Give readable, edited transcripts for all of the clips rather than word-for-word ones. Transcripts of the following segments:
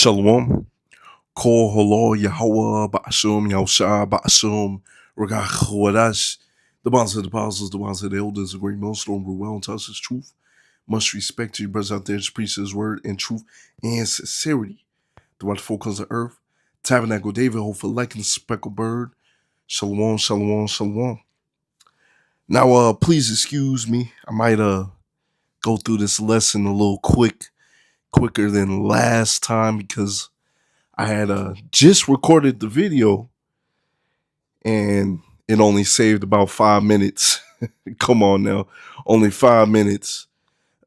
Shalom. Kol Holo Yahweh Ba'ashum Yahusha Ba'ashum Regach Wadash. The bonds of the apostles, the bonds of the elders, the great millstone, Ruel, and tells us truth. Much respect to you brothers out there to preach his word in truth and sincerity. The wonderful comes of earth. Tabernacle David, hopeful like the speckled bird. Shalom, shalom, shalom. Now, please excuse me. I might go through this lesson a little quicker than last time because I had just recorded the video and it only saved about 5 minutes. Come on now. Only 5 minutes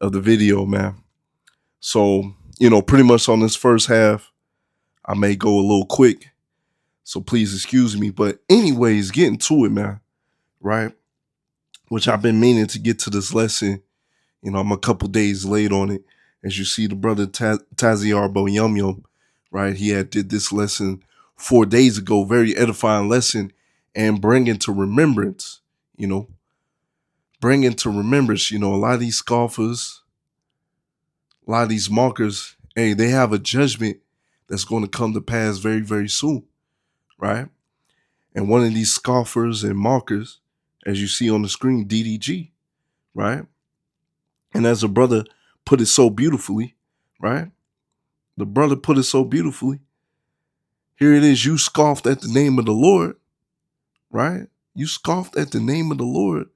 of the video, man. So, pretty much on this first half, I may go a little quick. So please excuse me. But anyways, getting to it, man. Right? Which I've been meaning to get to this lesson. I'm a couple days late on it. As you see, the brother Taziar Bo Yum Yum, right? He had did this lesson 4 days ago, very edifying lesson, and bringing to remembrance, a lot of these scoffers, a lot of these mockers, hey, they have a judgment that's going to come to pass very, very soon, right? And one of these scoffers and mockers, as you see on the screen, DDG, right? And as a brother put it so beautifully, right? The brother put it so beautifully. Here it is. You scoffed at the name of the Lord, right? You scoffed at the name of the Lord,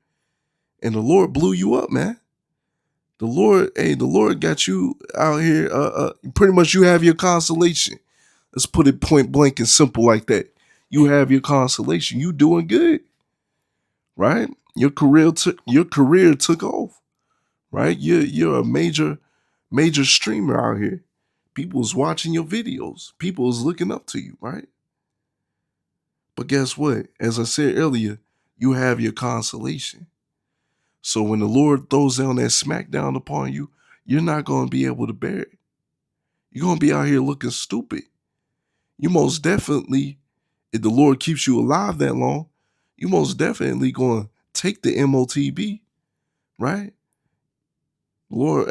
and the Lord blew you up, man. The Lord got you out here. Pretty much you have your consolation. Let's put it point blank and simple like that. You have your consolation. You doing good, right? Your career took off, right? You're a major streamer out here. People's watching your videos. People's looking up to you, right? But guess what? As I said earlier, you have your consolation. So when the Lord throws down that smackdown upon you, you're not going to be able to bear it. You're going to be out here looking stupid. You most definitely, if the Lord keeps you alive that long, you most definitely going to take the MOTB, right? Lord,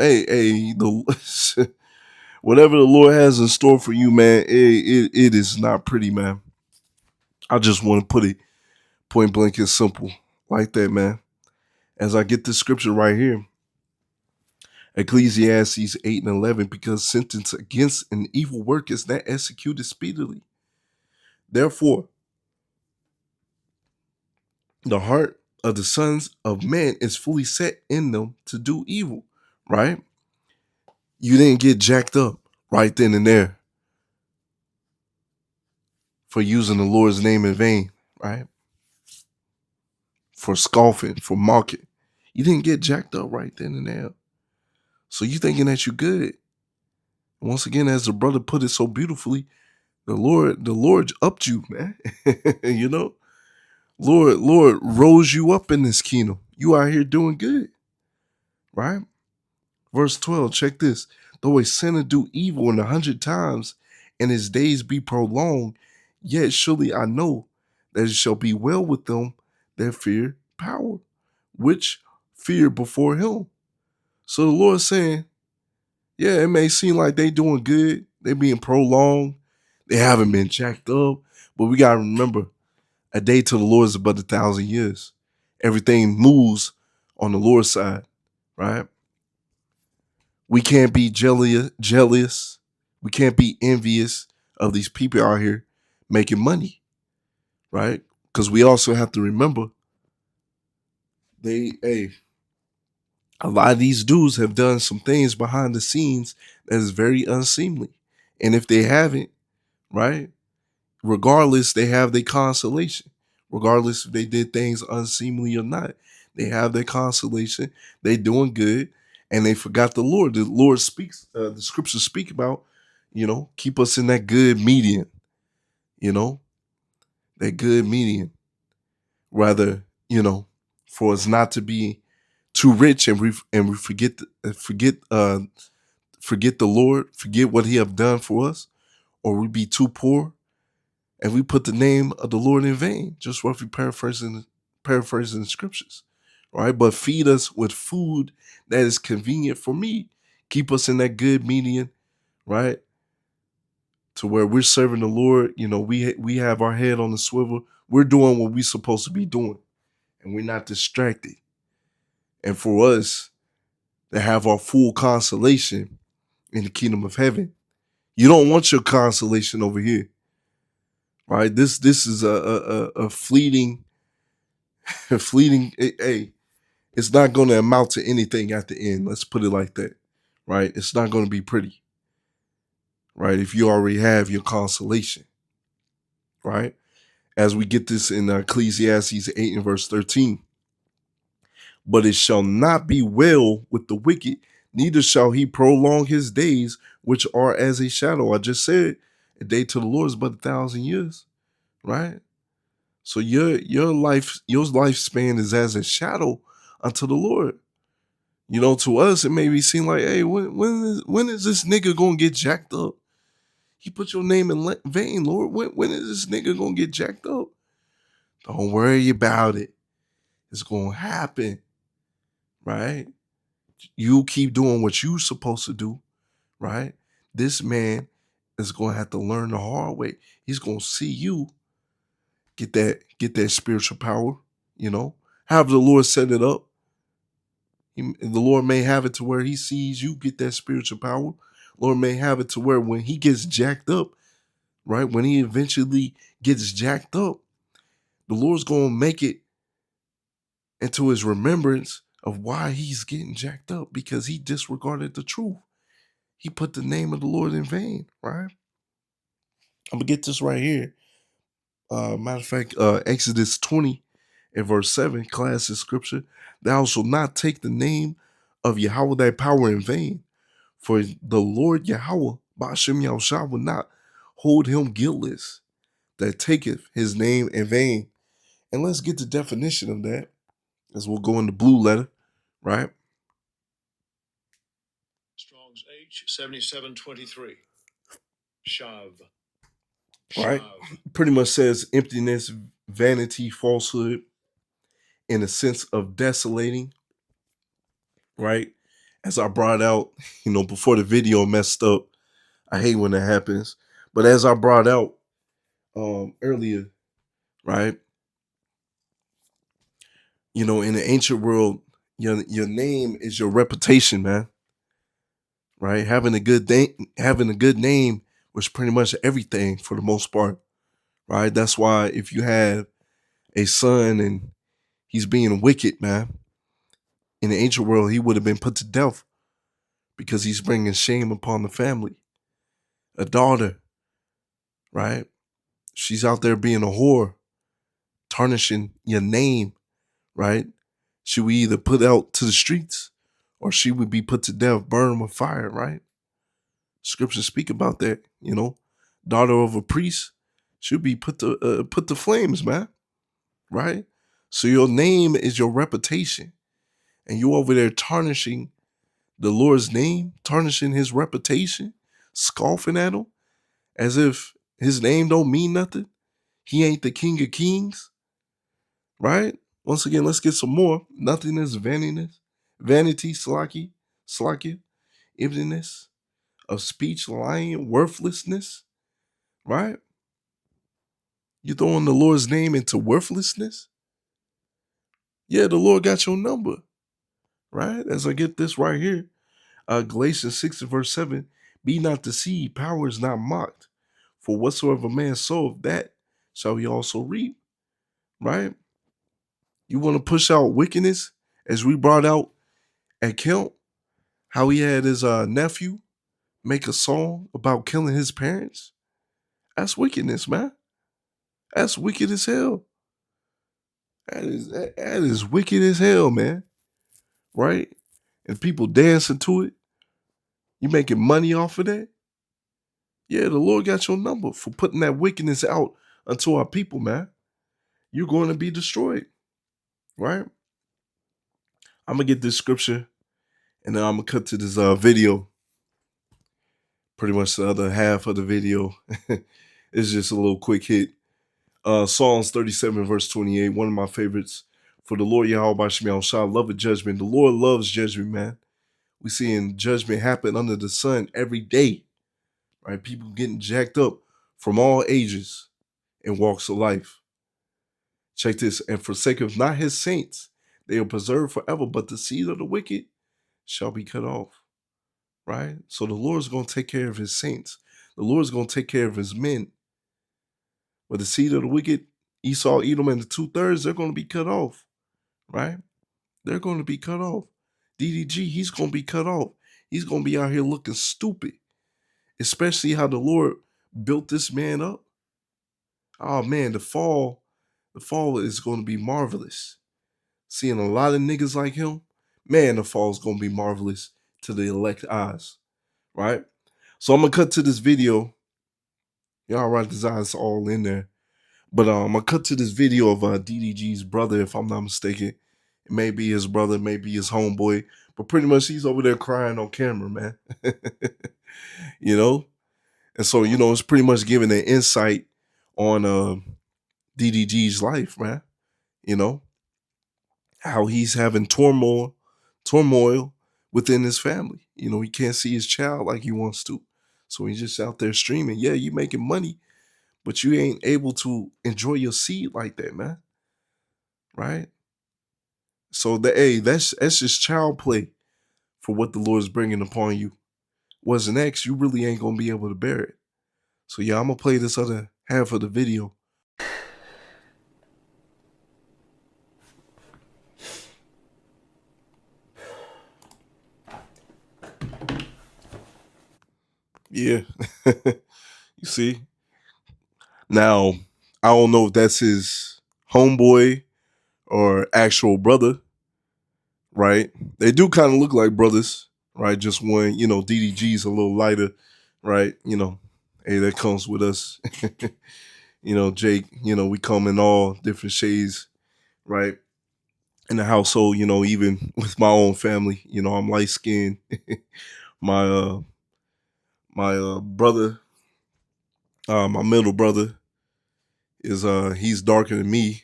whatever the Lord has in store for you, man, it is not pretty, man. I just want to put it point blank and simple like that, man. As I get this scripture right here, Ecclesiastes 8 and 11, because sentence against an evil work is not executed speedily. Therefore, the heart of the sons of men is fully set in them to do evil, right? You didn't get jacked up right then and there for using the Lord's name in vain, right? For scoffing, for mocking. You didn't get jacked up right then and there. So you thinking that you're good. Once again, as the brother put it so beautifully, the Lord upped you, man. Lord rose you up in this kingdom. You out here doing good, right? Verse 12, check this. Though a sinner do evil 100 times and his days be prolonged, yet surely I know that it shall be well with them that fear power, which fear before him. So the Lord's saying, yeah, it may seem like they doing good. They being prolonged. They haven't been jacked up. But we got to remember, a day to the Lord is about 1,000 years. Everything moves on the Lord's side, right? We can't be jealous. We can't be envious of these people out here making money, right? Because we also have to remember, a lot of these dudes have done some things behind the scenes that is very unseemly. And if they haven't, right, regardless, they have their consolation. Regardless if they did things unseemly or not, they have their consolation. They doing good, and they forgot the Lord. The Lord speaks. The scriptures speak about, keep us in that good median. That good median. Rather, for us not to be too rich and we forget forget the Lord, forget what He have done for us, or we be too poor and we put the name of the Lord in vain, just roughly paraphrasing the scriptures, right? But feed us with food that is convenient for me. Keep us in that good median, right? to where we're serving the Lord. You know, we have our head on the swivel. We're doing what we're supposed to be doing, and we're not distracted. And for us to have our full consolation in the kingdom of heaven, you don't want your consolation over here, right? This is a fleeting, a fleeting. Hey, it's not going to amount to anything at the end. Let's put it like that, right? It's not going to be pretty, right? If you already have your consolation, right? As we get this in Ecclesiastes 8 and verse 13. But it shall not be well with the wicked, neither shall he prolong his days, which are as a shadow. I just said, a day to the Lord is but 1,000 years, right? So your lifespan is as a shadow unto the Lord. You know, to us, it may be seem like, hey, when is this nigga gonna get jacked up? He put your name in vain, Lord. When is this nigga gonna get jacked up? Don't worry about it. It's gonna happen, right? You keep doing what you're supposed to do, right? This man is gonna have to learn the hard way. He's gonna see you get that spiritual power, you know. However the Lord set it up. The Lord may have it to where he sees you get that spiritual power. Lord may have it to where when he gets jacked up, right? When he eventually gets jacked up, the Lord's going to make it into his remembrance of why he's getting jacked up, because he disregarded the truth. He put the name of the Lord in vain, right? I'm going to get this right here. Matter of fact, Exodus 20 and verse 7, class of scripture. Thou shalt not take the name of Yahweh thy power in vain. For the Lord Yahweh, Ba'ashem Yahushua, will not hold him guiltless that taketh his name in vain. And let's get the definition of that, as we'll go in the blue letter, right? Strong's H7723. Shav. Right? Pretty much says emptiness, vanity, falsehood, in a sense of desolating, right? As I brought out, you know, before the video messed up, I hate when that happens. But as I brought out earlier, right? You know, in the ancient world, your name is your reputation, man. Right? Having a good name was pretty much everything for the most part. Right? That's why if you have a son and he's being wicked, man, in the ancient world, he would have been put to death because he's bringing shame upon the family. A daughter, right? She's out there being a whore, tarnishing your name, right? She would either put out to the streets or she would be put to death, burned with fire, right? Scriptures speak about that, you know. Daughter of a priest should be put to flames, man, right? So your name is your reputation, and you over there tarnishing the Lord's name, tarnishing his reputation, scoffing at him as if his name don't mean nothing. He ain't the King of Kings, right? Once again, let's get some more. Nothingness, vanity, slacky, emptiness of speech, lying, worthlessness, right? You throwing the Lord's name into worthlessness? Yeah, the Lord got your number, right? As I get this right here, Galatians 6 and verse 7, be not deceived, power is not mocked. For whatsoever man soweth, that shall he also reap, right? You want to push out wickedness, as we brought out at Kemp, how he had his nephew make a song about killing his parents? That's wickedness, man. That's wicked as hell. That is wicked as hell, man. Right? And people dancing to it. You making money off of that? Yeah, the Lord got your number for putting that wickedness out unto our people, man. You're going to be destroyed. Right? I'm gonna get this scripture and then I'm gonna cut to this video. Pretty much the other half of the video is just a little quick hit. Psalms 37, verse 28, one of my favorites. For the Lord Yahweh Bashim Shah, love of judgment. The Lord loves judgment, man. We seeing judgment happen under the sun every day, right? People getting jacked up from all ages and walks of life. Check this, and forsaketh not his saints, they are preserved forever, but the seed of the wicked shall be cut off, right? So the Lord's going to take care of his saints. The Lord's going to take care of his men. But the seed of the wicked, Esau, Edom, and the 2/3, they're going to be cut off, right? They're going to be cut off. DDG, he's going to be cut off. He's going to be out here looking stupid, especially how the Lord built this man up. Oh man, the fall is going to be marvelous. Seeing a lot of niggas like him, man, the fall is going to be marvelous to the elect eyes, right? So I'm going to cut to this video. Y'all right, designs all in there. But I'm going to cut to this video of DDG's brother, if I'm not mistaken. It may be his brother, maybe his homeboy, but pretty much he's over there crying on camera, man. You know? And so, you know, it's pretty much giving an insight on DDG's life, man. You know, how he's having turmoil within his family. You know, he can't see his child like he wants to. So he's just out there streaming. Yeah, you making money, but you ain't able to enjoy your seed like that, man. Right? So that's just child play for what the Lord's bringing upon you. What's next, you really ain't gonna be able to bear it. So yeah, I'm gonna play this other half of the video. Yeah. You see? Now, I don't know if that's his homeboy or actual brother, right? They do kind of look like brothers, right? Just one, you know, DDG's a little lighter, right? You know, hey, that comes with us. You know, Jake, you know, we come in all different shades, right? In the household, you know, even with my own family, you know, I'm light skinned. my brother, my middle brother is he's darker than me.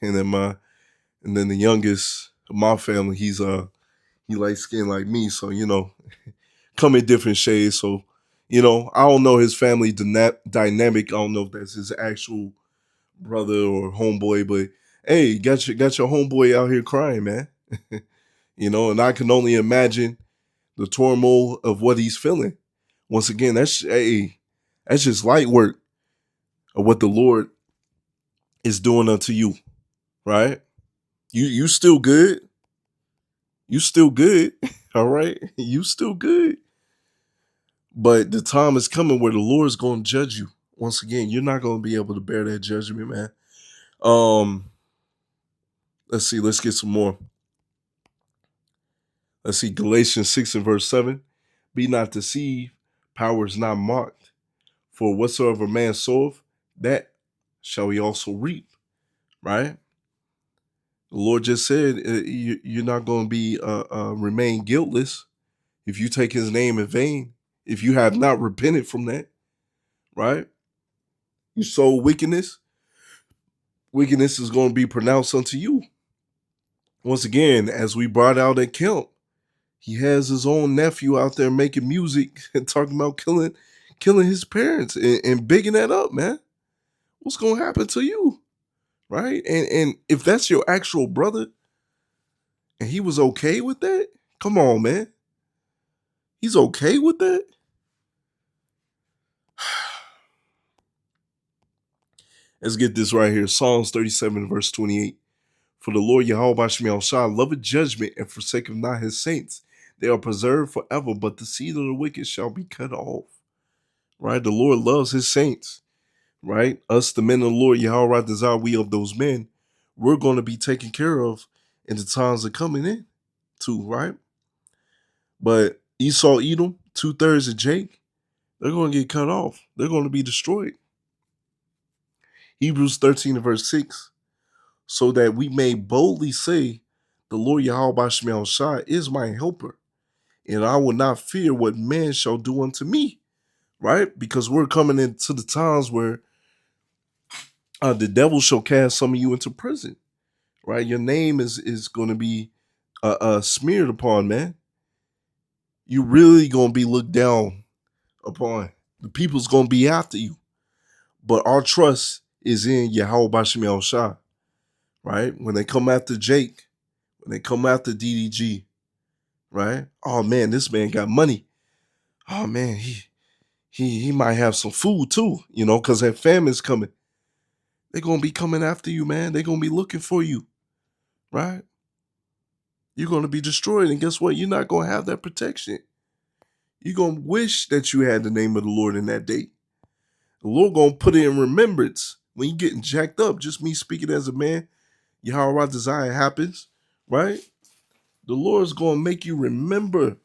And then the youngest of my family, he light skinned like me. So, you know, come in different shades. So, you know, I don't know his family dynamic. I don't know if that's his actual brother or homeboy, but hey, got your homeboy out here crying, man. You know, and I can only imagine the turmoil of what he's feeling. Once again, that's just light work of what the Lord is doing unto you, right? You still good. You still good. All right. You still good. But the time is coming where the Lord is going to judge you. Once again, you're not going to be able to bear that judgment, man. Let's see. Let's get some more. Let's see. Galatians 6 and verse 7. Be not deceived. Power is not mocked. For whatsoever man soweth, that shall he also reap. Right? The Lord just said you're not going to be remain guiltless if you take his name in vain, if you have not repented from that, right? You sow wickedness is going to be pronounced unto you. Once again, as we brought out at Kemp, he has his own nephew out there making music and talking about killing his parents and bigging that up, man. What's going to happen to you, right? And if that's your actual brother and he was okay with that, come on, man. He's okay with that? Let's get this right here. Psalms 37, verse 28. For the Lord Yahweh Shemiel Shah loveth judgment and forsaketh not his saints. They are preserved forever, but the seed of the wicked shall be cut off. Right? The Lord loves his saints. Right? Us, the men of the Lord Yahweh desire we of those men, we're going to be taken care of in the times of coming in too, right? But Esau, Edom, 2/3 of Jake, they're going to get cut off. They're going to be destroyed. Hebrews 13 and verse 6. So that we may boldly say, the Lord Yahweh Shemiel Shah is my helper, and I will not fear what man shall do unto me, right? Because we're coming into the times where the devil shall cast some of you into prison, right? Your name is going to be smeared upon, man. You really going to be looked down upon, The people's gonna be after you. But our trust is in Yahweh Bashim El Shah, right? When they come after Jake, when they come after DDG, right? Oh man, this man got money. Oh man, he might have some food too, because that famine's coming. They're gonna be coming after you, man. They're gonna be looking for you, right? You're gonna be destroyed, and guess what? You're not gonna have that protection. You're gonna wish that you had the name of the Lord in that day. The Lord gonna put it in remembrance when you getting jacked up. Just me speaking as a man, Yahweh desire happens, right? The Lord's gonna make you remember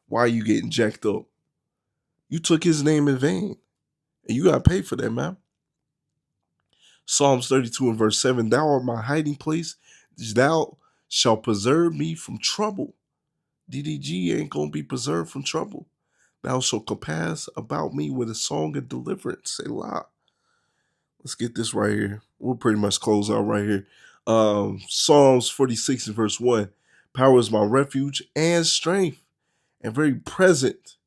why you getting jacked up. You took his name in vain, and you gotta pay for that, man. Psalms 32 and verse 7, thou art my hiding place, thou shalt preserve me from trouble. DDG ain't gonna be preserved from trouble. Thou shalt compass about me with a song of deliverance. Selah. Let's get this right here. We'll pretty much close out right here. Psalms 46 and verse 1. Power is my refuge and strength, and very present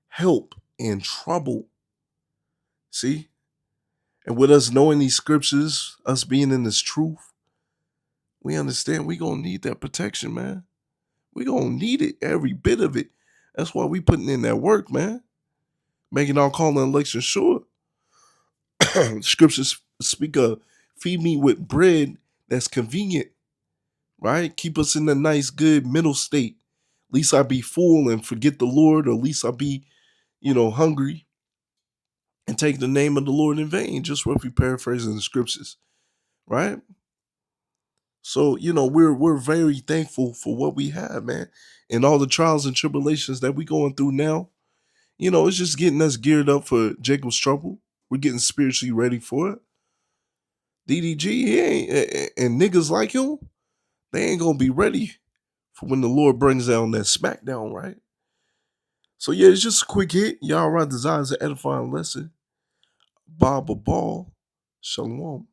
help in trouble. See? And with us knowing these scriptures, us being in this truth, we understand we gonna need that protection, man. We gonna need it, every bit of it. That's why we putting in that work, man. Making our call and election sure. Scriptures speak of feed me with bread that's convenient, right? Keep us in a nice, good middle state. At least I be full and forget the Lord, or at least I be, hungry and take the name of the Lord in vain. Just roughly paraphrasing the scriptures, right? So, we're very thankful for what we have, man. And all the trials and tribulations that we going through now, it's just getting us geared up for Jacob's trouble. We're getting spiritually ready for it. DDG, he ain't, and niggas like him, they ain't gonna be ready for when the Lord brings down that smackdown, right? So yeah, it's just a quick hit. Y'all right, designs an edifying lesson. Bob a ball. Shalom.